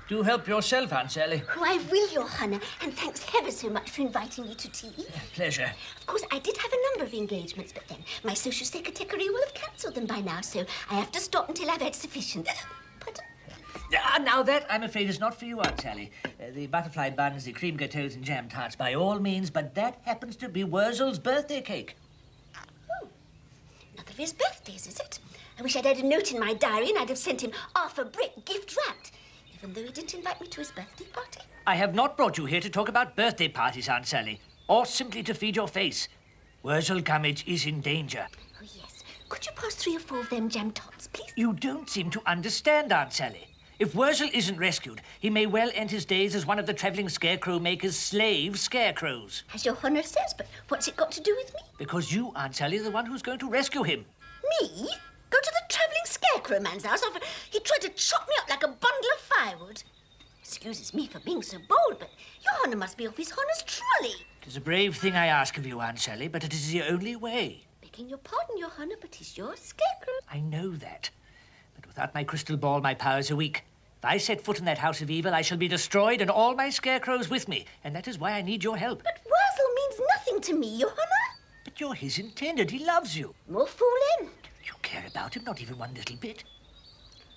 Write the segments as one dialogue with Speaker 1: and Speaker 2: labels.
Speaker 1: Do help yourself, Aunt Sally.
Speaker 2: Oh, I will, Your Honour, and thanks ever so much for inviting me to tea.
Speaker 1: Pleasure.
Speaker 2: Of course, I did have a number of engagements, but then my social secretary will have cancelled them by now, so I have to stop until I've had sufficient. Pardon?
Speaker 1: Now that, I'm afraid, is not for you, Aunt Sally. The butterfly buns, the cream gâteaux and jam tarts, by all means, but that happens to be Worzel's birthday cake.
Speaker 2: Oh, not of his birthdays, is it? I wish I'd had a note in my diary and I'd have sent him half a brick gift wrapped, even though he didn't invite me to his birthday party.
Speaker 1: I have not brought you here to talk about birthday parties, Aunt Sally, or simply to feed your face. Worzel Gummidge is in danger.
Speaker 2: Oh, yes. Could you pass 3 or 4 of them jam tarts, please?
Speaker 1: You don't seem to understand, Aunt Sally. If Worzel isn't rescued, he may well end his days as one of the travelling scarecrow maker's slave scarecrows.
Speaker 2: As Your Honour says, but what's it got to do with me?
Speaker 1: Because you, Aunt Sally, are the one who's going to rescue him.
Speaker 2: Me? Go to the travelling scarecrow man's house after he tried to chop me up like a bundle of firewood? Excuses me for being so bold, but Your Honour must be off his Honour's trolley.
Speaker 1: It is a brave thing I ask of you, Aunt Sally, but it is the only way.
Speaker 2: Begging your pardon, Your Honour, but he's your scarecrow.
Speaker 1: I know that. But without my crystal ball, my powers are weak. If I set foot in that house of evil, I shall be destroyed and all my scarecrows with me. And that is why I need your help.
Speaker 2: But Worzel means nothing to me, Your Honour.
Speaker 1: But you're his intended. He loves you.
Speaker 2: More fool him.
Speaker 1: You care about him, not even one little bit.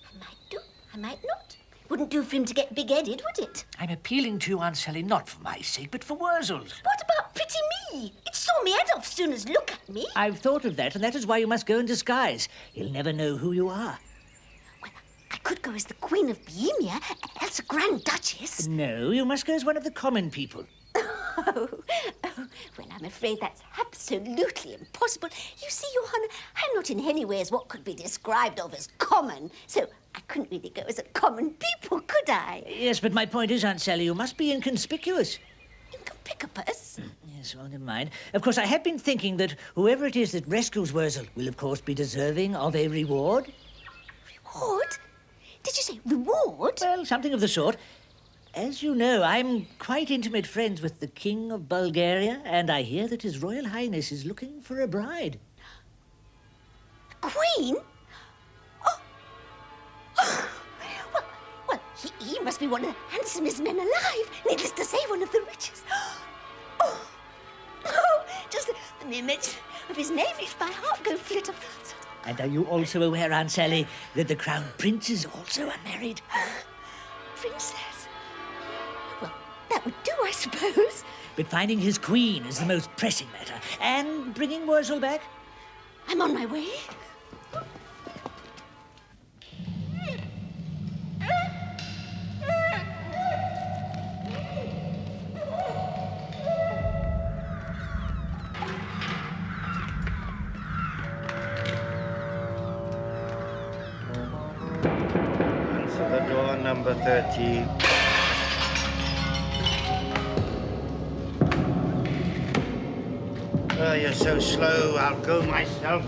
Speaker 2: I might do, I might not. Wouldn't do for him to get big-headed, would it?
Speaker 1: I'm appealing to you, Aunt Sally, not for my sake, but for Worzel's.
Speaker 2: What about pretty me? It saw me head off soon as look at me.
Speaker 1: I've thought of that, and that is why you must go in disguise. He'll never know who you are.
Speaker 2: Well, I could go as the Queen of Bohemia, else a Grand Duchess.
Speaker 1: No, you must go as one of the common people.
Speaker 2: Oh, well, I'm afraid that's absolutely impossible. You see, Your Honour, I'm not in any ways what could be described of as common, so I couldn't really go as a common people, could I?
Speaker 1: Yes, but my point is, Aunt Sally, you must be inconspicuous.
Speaker 2: Inconspicuous?
Speaker 1: Yes, well, never mind. Of course, I have been thinking that whoever it is that rescues Worzel will, of course, be deserving of a reward.
Speaker 2: Reward? Did you say reward?
Speaker 1: Well, something of the sort. As you know, I'm quite intimate friends with the King of Bulgaria, and I hear that His Royal Highness is looking for a bride.
Speaker 2: Queen? Oh. Well, he must be one of the handsomest men alive. Needless to say, one of the richest. Just the mere mention of his name makes my heart go flit off.
Speaker 1: And are you also aware, Aunt Sally, that the Crown Prince is also unmarried?
Speaker 2: Princess? Well, that would do, I suppose.
Speaker 1: But finding his queen is the most pressing matter. And bringing Worzel back?
Speaker 2: I'm on my way.
Speaker 3: Answer the door, number 13. Oh, you're so slow, I'll go myself.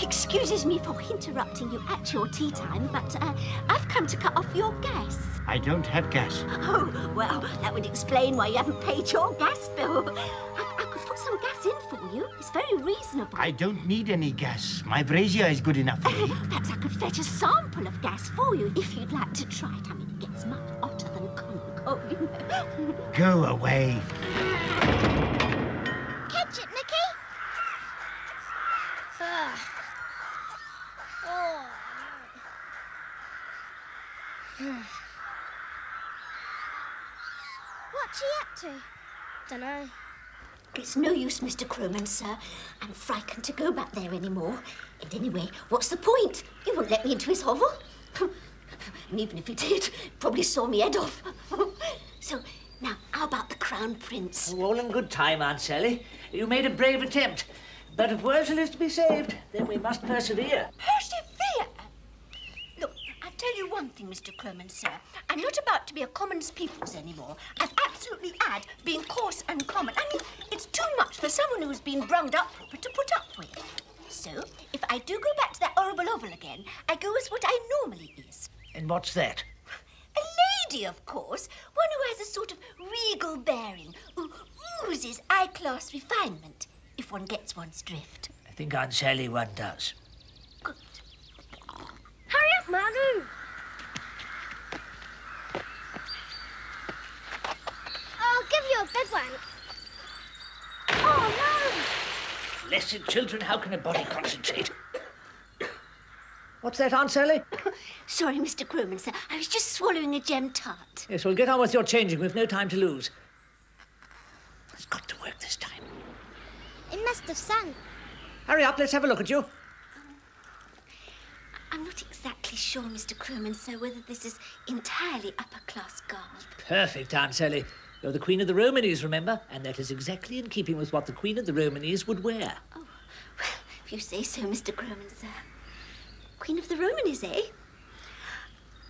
Speaker 2: Excuses me for interrupting you at your tea time, but I've come to cut off your gas.
Speaker 3: I don't have gas.
Speaker 2: Oh, well, that would explain why you haven't paid your gas bill. I could put some gas in for you. It's very reasonable.
Speaker 3: I don't need any gas. My brazier is good enough for me.
Speaker 2: Perhaps I could fetch a sample of gas for you if you'd like to try it. I mean, it gets much hotter than common coal, you know.
Speaker 3: Go away.
Speaker 2: Catch it, Nicky.
Speaker 4: What's he up to? Dunno.
Speaker 2: It's no use, Mr. Crowman, sir. I'm frightened to go back there anymore. And anyway, what's the point? He wouldn't let me into his hovel. And even if he did, probably saw me head off. So, now, how about the Crown Prince?
Speaker 1: Oh, all in good time, Aunt Sally. You made a brave attempt. But if Worzel is to be saved, then we must persevere.
Speaker 2: Persevere? Look, I'll tell you one thing, Mr. Crowman, sir. I'm not about to be a common's people's anymore. I've absolutely had being coarse and common. I mean, it's too much for someone who's been brunged up proper to put up with. So, if I do go back to that horrible oval again, I go as what I normally is.
Speaker 1: And what's that?
Speaker 2: A lady, of course. One who has a sort of regal bearing, who oozes high-class refinement, if one gets one's drift.
Speaker 1: I think, Aunt Sally, one does.
Speaker 4: old bedwank.
Speaker 2: Oh, no!
Speaker 1: Blessed children, how can a body concentrate? What's that, Aunt Sally?
Speaker 2: Sorry, Mr. Crowman, sir. I was just swallowing a gem tart.
Speaker 1: Yes, well, get on with your changing. We've no time to lose. It's got to work this time.
Speaker 4: It must have sung.
Speaker 1: Hurry up, let's have a look at you.
Speaker 2: I'm not exactly sure, Mr. Crowman, sir, whether this is entirely upper-class garb.
Speaker 1: Perfect, Aunt Sally. You're the Queen of the Romanies, remember? And that is exactly in keeping with what the Queen of the Romanies would wear.
Speaker 2: Oh, well, if you say so, Mr. Crowman, sir. Queen of the Romanies, eh?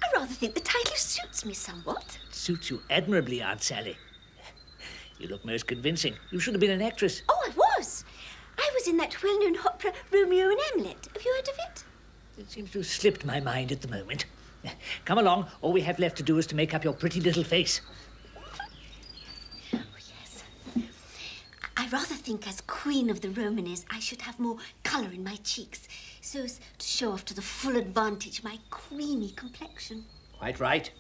Speaker 2: I rather think the title suits me somewhat.
Speaker 1: It suits you admirably, Aunt Sally. You look most convincing. You should have been an actress.
Speaker 2: Oh, I was. I was in that well-known opera, Romeo and Hamlet. Have you heard of it?
Speaker 1: It seems to have slipped my mind at the moment. Come along. All we have left to do is to make up your pretty little face.
Speaker 2: Oh, yes. I rather think as Queen of the Romanies, I should have more colour in my cheeks, so as to show off to the full advantage my creamy complexion.
Speaker 1: Quite right.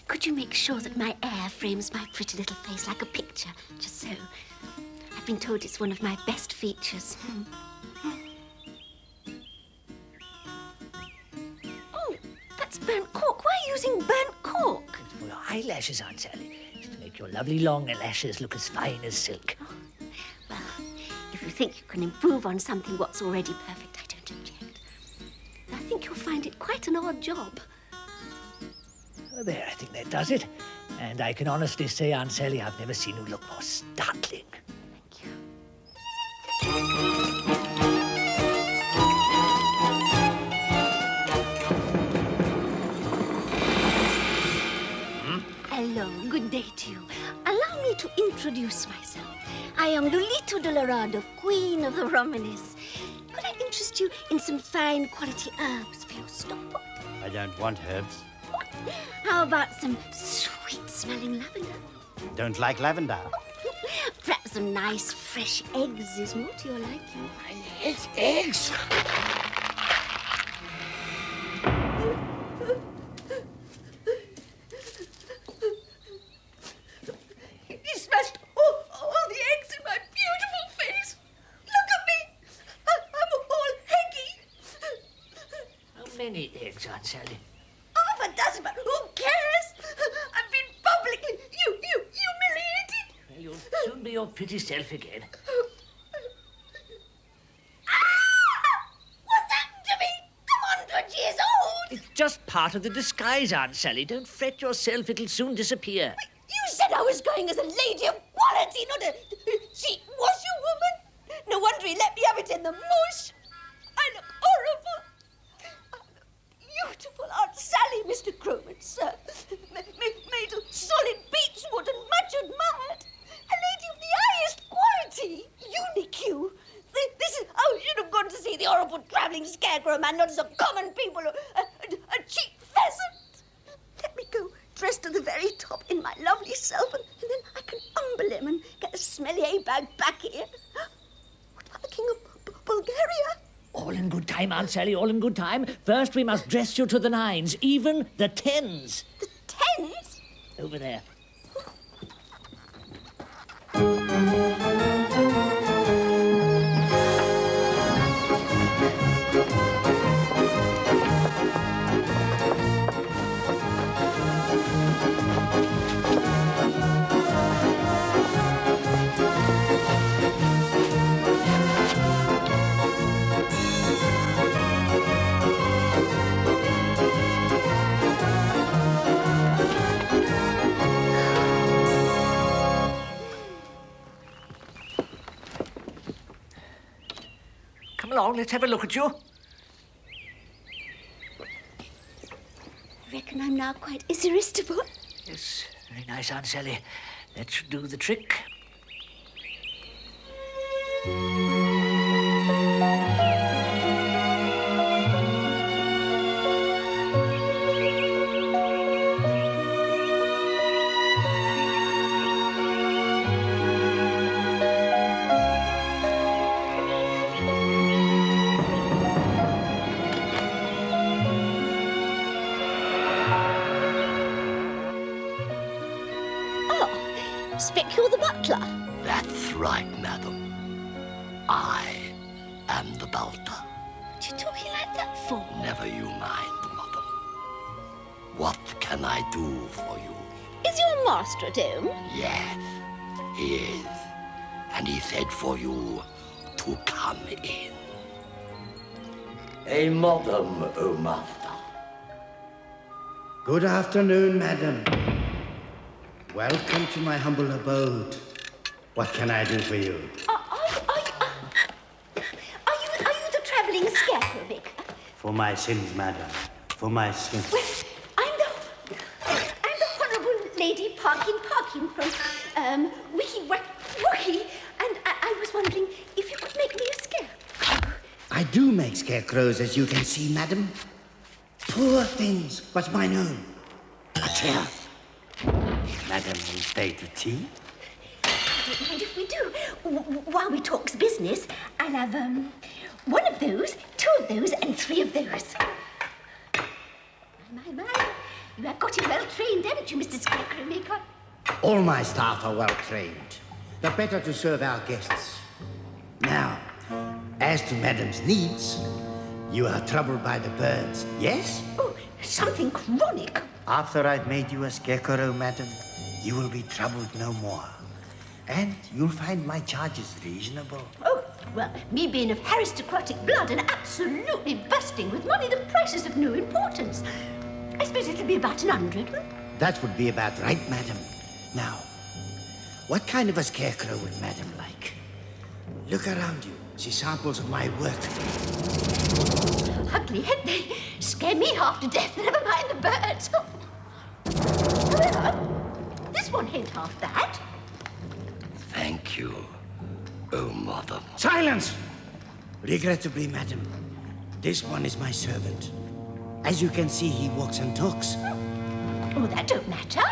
Speaker 2: Could you make sure that my hair frames my pretty little face like a picture, just so? I've been told it's one of my best features. Oh, that's burnt cork. Why are you using burnt cork?
Speaker 1: It's for your eyelashes, Aunt Sally. It's to make your lovely long lashes look as fine as silk.
Speaker 2: Well, if you think you can improve on something what's already perfect, I don't object. I think you'll find it quite an odd job.
Speaker 1: Oh, there, I think that does it. And I can honestly say, Aunt Sally, I've never seen you look more startling.
Speaker 2: Thank you. Hello, good day to you. Allow me to introduce myself. I am Lolito Dolorado, Queen of the Romanes. Could I interest you in some fine quality herbs for your stockpot?
Speaker 3: I don't want herbs.
Speaker 2: How about some sweet-smelling lavender?
Speaker 3: Don't like lavender.
Speaker 2: Perhaps some nice fresh eggs is more to your liking.
Speaker 1: I hate eggs.
Speaker 2: He smashed all the eggs in my beautiful face. Look at me. I'm all eggy.
Speaker 1: How many eggs, Aunt Sally?
Speaker 2: Half a dozen, but who cares? I've been publicly humiliated.
Speaker 1: Well, you'll soon be your pretty self again.
Speaker 2: What's happened to me? I'm 100 years old.
Speaker 1: It's just part of the disguise, Aunt Sally. Don't fret yourself. It'll soon disappear.
Speaker 2: You said I was going as a lady of quality, not a cheap washerwoman. No wonder he let me have it in the mush. I look horrible. I look beautiful, Aunt Sally, Mr. Crowman, sir. Made of solid beechwood and much admired. A lady of the highest quality. Unique. This is how you should have gone to see the horrible travelling scarecrow man, not as a common people, a cheap pheasant. Let me go dressed to the very top in my lovely self, and then I can humble him and get a smelly hay-bag back here. What about the King of Bulgaria?
Speaker 1: All in good time, Aunt Sally, all in good time. First, we must dress you to the nines, even the tens.
Speaker 2: The tens?
Speaker 1: Over there. Come along, let's have a look at you.
Speaker 2: Reckon I'm now quite irresistible.
Speaker 1: Yes, very nice, Aunt Sally. That should do the trick.
Speaker 4: expect you're the butler.
Speaker 5: That's right, madam. I am the Balter.
Speaker 4: What are you talking like that for?
Speaker 5: Never you mind, madam. What can I do for you?
Speaker 4: Is your master at home?
Speaker 5: Yes, he is. And he said for you to come in. A madam, O master.
Speaker 3: Good afternoon, madam. Welcome to my humble abode. What can I do for you?
Speaker 2: Are you the travelling scarecrow maker?
Speaker 3: For my sins, madam. For my sins.
Speaker 2: Well, I'm the Honourable Lady Parkin from Wookie, and I was wondering if you could make me a scarecrow.
Speaker 3: I do make scarecrows, as you can see, madam. Poor things. What's mine own? A chair. Madam, we stay to tea?
Speaker 2: I don't mind if we do. While we talks business, I'll have one of those, two of those, and three of those. My, you have got it well trained, haven't you, Mr. Scarecrow Maker?
Speaker 3: All my staff are well trained. They're better to serve our guests. Now, as to madam's needs, you are troubled by the birds, yes?
Speaker 2: Oh, something chronic.
Speaker 3: After I've made you a scarecrow, madam, you will be troubled no more. And you'll find my charges reasonable.
Speaker 2: Oh, well, me being of aristocratic blood and absolutely bursting with money, the price is of no importance. I suppose it'll be about 100.
Speaker 3: That would be about right, madam. Now, what kind of a scarecrow would madam like? Look around you. See samples of my work.
Speaker 2: Ugly, ain't they? Scare me half to death, never mind the birds. However, this one ain't half bad.
Speaker 5: Thank you, O madam.
Speaker 3: Silence! Regrettably, madam, this one is my servant. As you can see, he walks and talks.
Speaker 2: Oh, that don't matter.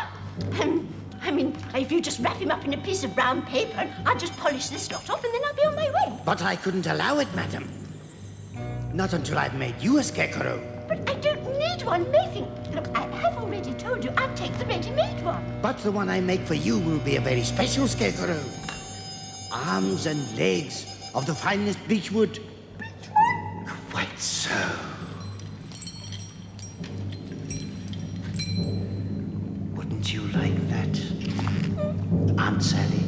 Speaker 2: I mean, if you just wrap him up in a piece of brown paper, I'll just polish this lot off and then I'll be on my way.
Speaker 3: But I couldn't allow it, madam. Not until I've made you a scarecrow.
Speaker 2: But I don't need one making. Look, I have already told you I'll take the ready-made one.
Speaker 3: But the one I make for you will be a very special scarecrow. Arms and legs of the finest beechwood.
Speaker 2: Beechwood?
Speaker 3: Quite so. Wouldn't you like that, Aunt Sally?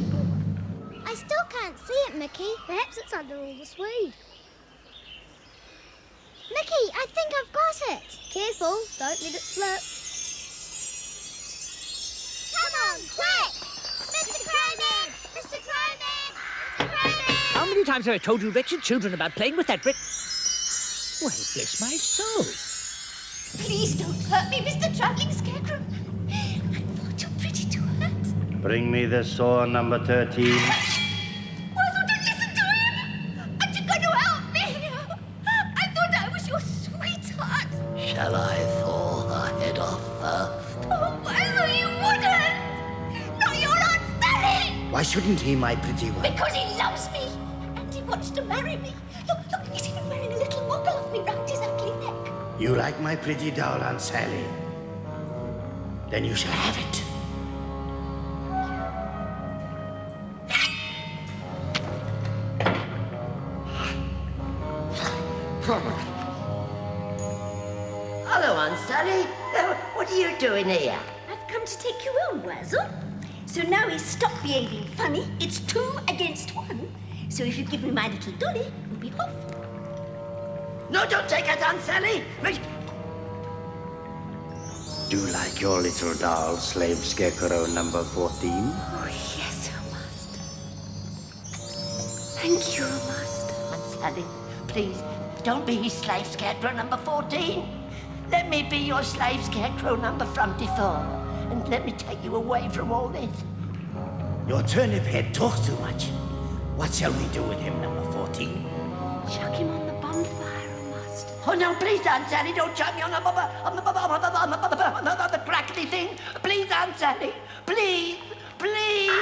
Speaker 4: I still can't see it, Mickey. Perhaps it's under all the suede. Mickey, I think I've got it. Careful, don't let it slip. Come on, quick! Mr. Crowman! Mr. Crowman! Mr. Crowman!
Speaker 1: How many times have I told you wretched children about playing with that brick? Well, bless my soul.
Speaker 2: Please don't hurt me, Mr. Travelling Scarecrow. I'm far too pretty to hurt.
Speaker 3: Bring me the saw number 13.
Speaker 2: Worzel, don't listen to him! Aren't you going to help me? I thought I was your sweetheart.
Speaker 5: Shall I thaw her head off first?
Speaker 2: Oh, Worzel, you wouldn't! Not your Aunt Sally!
Speaker 3: Why shouldn't he, my pretty one?
Speaker 2: Because he loves me, and he wants to marry me. Look, he's even wearing a little woggle off me round his ugly neck.
Speaker 3: You like my pretty doll, Aunt Sally? Then you shall have it.
Speaker 6: Hello, Aunt Sally. What are you doing here?
Speaker 2: I've come to take you home, Worzel. So now he's stopped behaving funny. It's 2 against 1. So if you give me my little dolly, we'll be off.
Speaker 6: No, don't take it, Aunt Sally.
Speaker 3: Do you like your little doll, slave scarecrow number 14?
Speaker 2: Oh, yes, oh, Master. Thank you, oh, Master.
Speaker 6: Aunt Sally, please, don't be slave scarecrow number 14. Let me be your slave scarecrow number 24. And let me take you away from all this.
Speaker 3: Your turnip head talks too much. What shall we do with him, number 14?
Speaker 2: Chuck him on the bonfire, oh, Master.
Speaker 6: Oh, no, please, Aunt Sally, don't chuck me on the crackly thing. Please, Aunt Sally, please, please.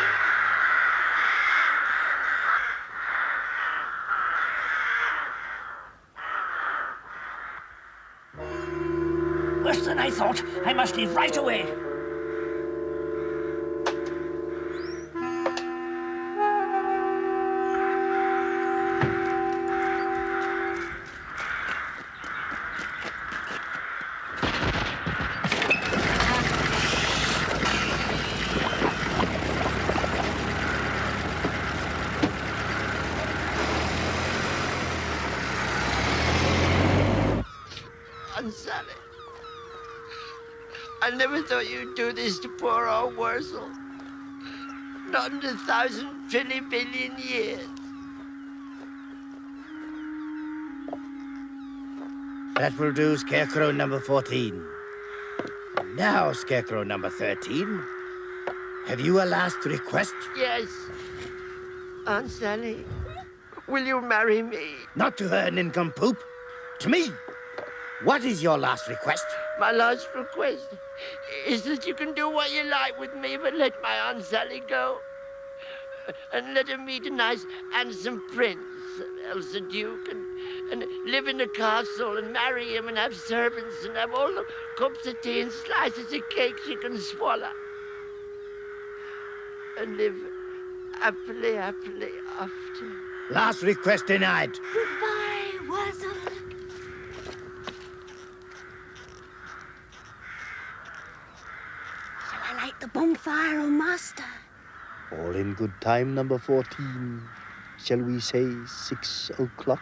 Speaker 1: Worse than I thought. I must leave right away.
Speaker 6: Aunt Sally. I never thought you'd do this to poor old Worzel. Not in 1,000 trillion billion years.
Speaker 3: That will do, Scarecrow number 14. Now, Scarecrow number 13. Have you a last request?
Speaker 6: Yes. Aunt Sally, will you marry me?
Speaker 3: Not to her, nincompoop. To me. What is your last request?
Speaker 6: My last request is that you can do what you like with me, but let my Aunt Sally go. And let her meet a nice, handsome prince, else a duke, and live in a castle and marry him and have servants and have all the cups of tea and slices of cake she can swallow. And live happily after.
Speaker 3: Last request denied.
Speaker 2: Goodbye, Worzel. Shall I light the bonfire, oh master?
Speaker 3: All in good time, number 14. Shall we say 6 o'clock?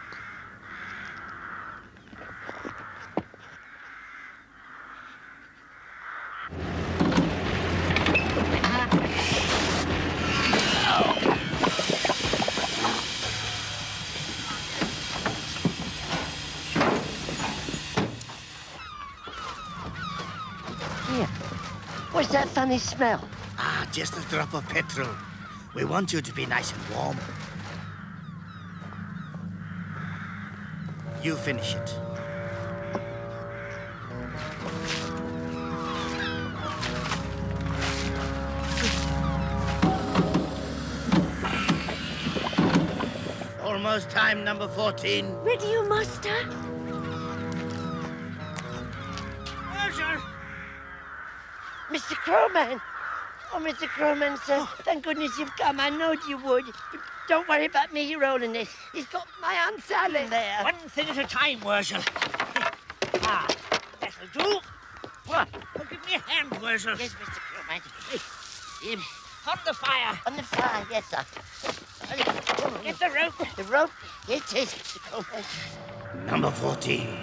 Speaker 6: Here. What's that funny smell?
Speaker 3: Ah, just a drop of petrol. We want you to be nice and warm. You finish it. Almost time, number 14.
Speaker 2: Ready, oh master?
Speaker 6: Mr. Crowman! Oh, Mr. Crowman, sir, thank goodness you've come. I knowed you would. But don't worry about me rolling this. He's got my Aunt Sally there.
Speaker 1: One thing at a time, Worzel. Ah, that'll do. Oh, give me a hand, Worzel.
Speaker 6: Yes, Mr. Crowman.
Speaker 1: On the fire.
Speaker 6: On the fire, yes, sir.
Speaker 1: Get the rope.
Speaker 6: The rope? Yes, it is, Mr. Crowman.
Speaker 3: Number 14.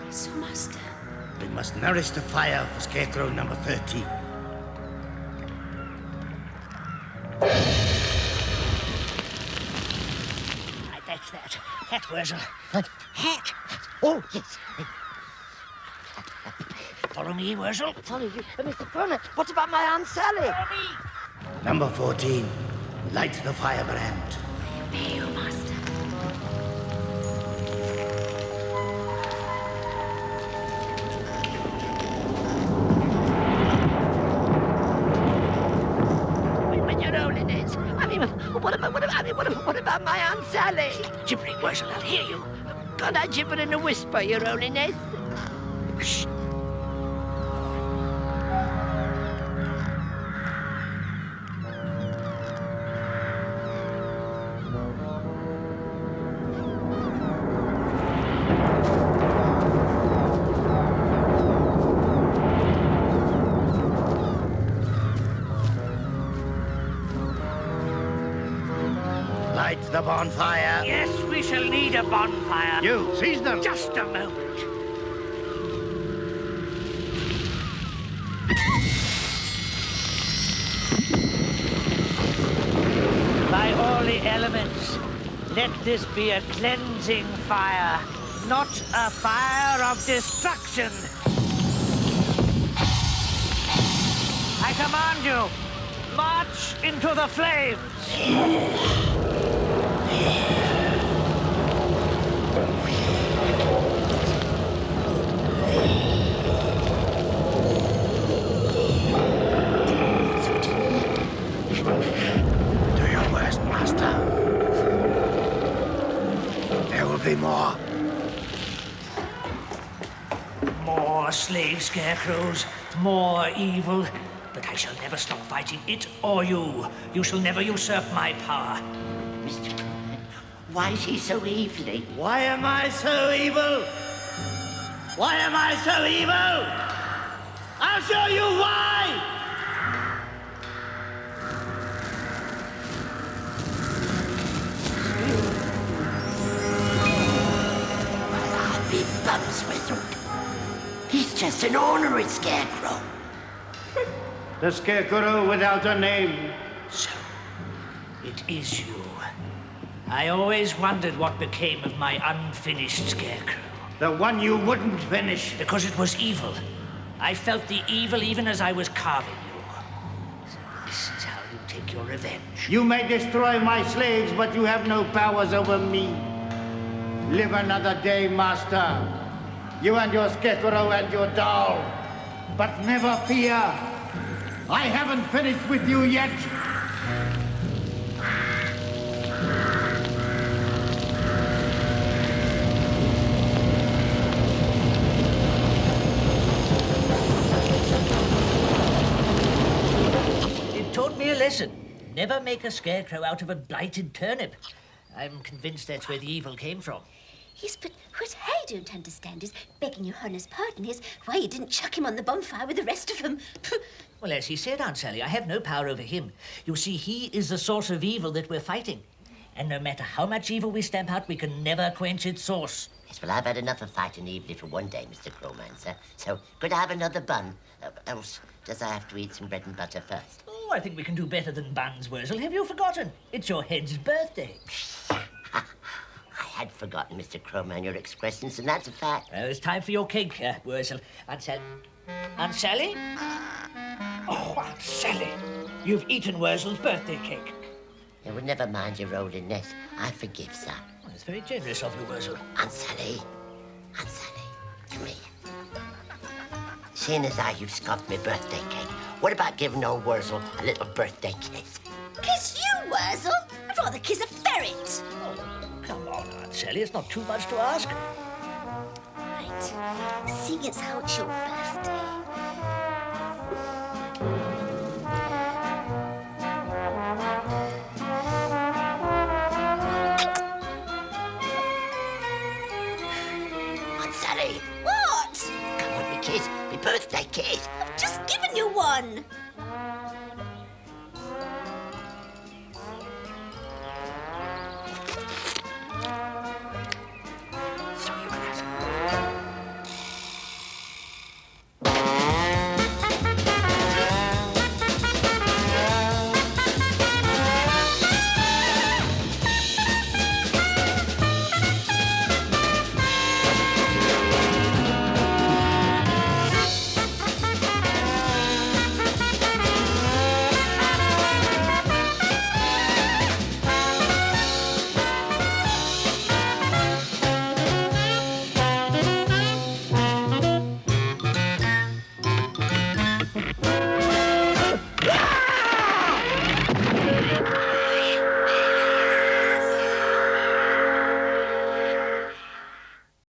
Speaker 2: So, master.
Speaker 3: We must nourish the fire for Scarecrow number 13.
Speaker 1: Right, that's that. Hat, Worzel.
Speaker 6: What?
Speaker 1: Hat.
Speaker 6: Oh, yes.
Speaker 1: Follow me, Worzel.
Speaker 6: Follow you. Mr. Crowman, what about my Aunt Sally?
Speaker 1: Follow me.
Speaker 3: Number 14. Light the firebrand.
Speaker 2: Obey, oh master.
Speaker 6: When you're rolling it. What about my Aunt Sally?
Speaker 1: Gibbering, Worzel, I'll hear you.
Speaker 6: Can't I gibber in a whisper, Your Holiness?
Speaker 1: Shh.
Speaker 3: Light the bonfire.
Speaker 1: Yes, we shall need a bonfire.
Speaker 3: You, seize them.
Speaker 1: Just a moment. By all the elements, let this be a cleansing fire, not a fire of destruction. I command you, march into the flames.
Speaker 3: Do your worst, master. There will be more.
Speaker 1: More slave scarecrows, more evil. But I shall never stop fighting it or you. You shall never usurp my power.
Speaker 6: Mr. Crowman, why is he so evil?
Speaker 3: Why am I so evil? Why am I so evil? I'll show you why!
Speaker 5: just an ornery scarecrow.
Speaker 3: The scarecrow without a name.
Speaker 1: So, it is you. I always wondered what became of my unfinished scarecrow.
Speaker 3: The one you wouldn't finish.
Speaker 1: Because it was evil. I felt the evil even as I was carving you. So this is how you take your revenge.
Speaker 3: You may destroy my slaves, but you have no powers over me. Live another day, master. You and your scarecrow and your doll. But never fear. I haven't finished with you yet.
Speaker 1: Taught me a lesson. Never make a scarecrow out of a blighted turnip. I'm convinced that's where the evil came from.
Speaker 2: Yes, but what I don't understand is, begging your Honour's pardon, is why you didn't chuck him on the bonfire with the rest of them.
Speaker 1: Well, as he said, Aunt Sally, I have no power over him. You see, he is the source of evil that we're fighting. And no matter how much evil we stamp out, we can never quench its source.
Speaker 5: Yes, well, I've had enough of fighting evil for one day, Mr. Crowmancer. So, could I have another bun? Else, does I have to eat some bread and butter first?
Speaker 1: Oh, I think we can do better than buns, Worzel. Have you forgotten? It's your head's birthday.
Speaker 5: I had forgotten, Mr. Crowman, your excrescence, and that's a fact.
Speaker 1: Well, it's time for your cake, Worzel. Aunt Sally? Aunt Sally? Oh, Aunt Sally. You've eaten Worzel's birthday cake.
Speaker 5: Well, never mind your rolliness. I forgive, sir.
Speaker 1: Well, it's very generous of you, Worzel.
Speaker 5: Aunt Sally, come here. Seeing as how you've scoffed my birthday cake, what about giving old Worzel a little birthday kiss?
Speaker 2: Kiss you, Worzel? I'd rather kiss a ferret.
Speaker 1: Oh, come on, Aunt Sally. It's not too much to ask.
Speaker 2: Right. Seeing as how it's your birthday,